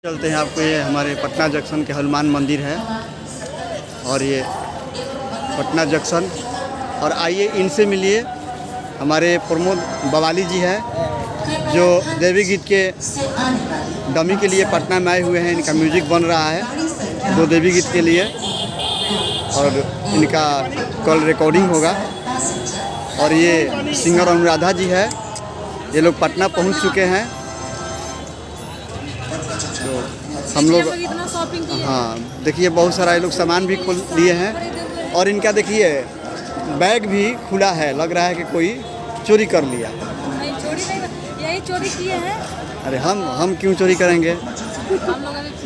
चलते हैं आपको, ये हमारे पटना जंक्शन के हनुमान मंदिर है और ये पटना जंक्शन। और आइए इनसे मिलिए, हमारे प्रमोद बवाली जी हैं जो देवी गीत के डमी के लिए पटना में आए हुए हैं। इनका म्यूजिक बन रहा है दो देवी गीत के लिए और इनका कल रिकॉर्डिंग होगा। और ये सिंगर अनुराधा जी है, ये लोग पटना पहुंच चुके हैं। तो हम लोग हाँ देखिए, बहुत सारा ये लोग सामान भी खोल लिए हैं और इनका देखिए बैग भी खुला है, लग रहा है कि कोई चोरी कर लिया। नहीं, चोरी नहीं, यही चोरी किए हैं। अरे हम क्यों चोरी करेंगे।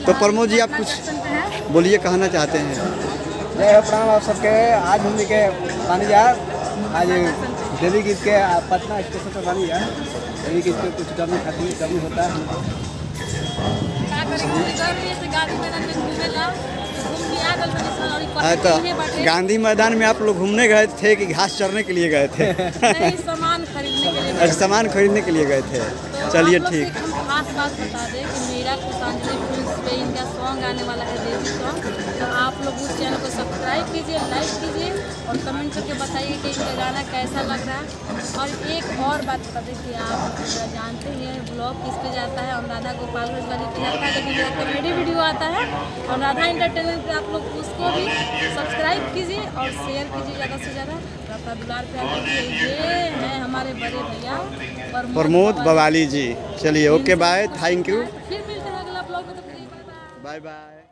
तो प्रमोद जी आप कुछ बोलिए, कहना चाहते हैं। जय हो, प्रणाम आप सबके। आज हम के पानी जा आज देवी गीत के पटना स्टेशन पर पानी जा देवी गीत के कुछ कमी होता है। तो गांधी मैदान में आप लोग घूमने गए थे कि घास चरने के लिए गए थे? नहीं, सामान खरीदने के लिए। सामान खरीदने के लिए गए थे। तो चलिए ठीक। खास बात बता दें कि मेरा पुष्पांजलि फिल्म्स पे इनका सॉन्ग आने वाला है, देवी सॉन्ग। तो आप लोग उस चैनल को सब्सक्राइब कीजिए, लाइक कीजिए और कमेंट करके बताइए कि इनका गाना कैसा लग रहा है। और एक और बात बता दें कि आप जानते हैं ब्लॉग किस पे जाता है, अनुराधा गोपालगंज वाली पे जाता है, लेकिन जो कॉमेडी वीडियो आता है अनुराधा एंटरटेनमेंट पे, आप लोग उसको भी सब्सक्राइब कीजिए और शेयर कीजिए ज़्यादा से ज़्यादा। अपना दुलार प्यार कीजिए। ये हैं हमारे बड़े भैया प्रमोद बवाली जी। चलिए ओके, बाय, थैंक यू। फिर मिलते हैं अगला ब्लॉग में। तो बाय बाय।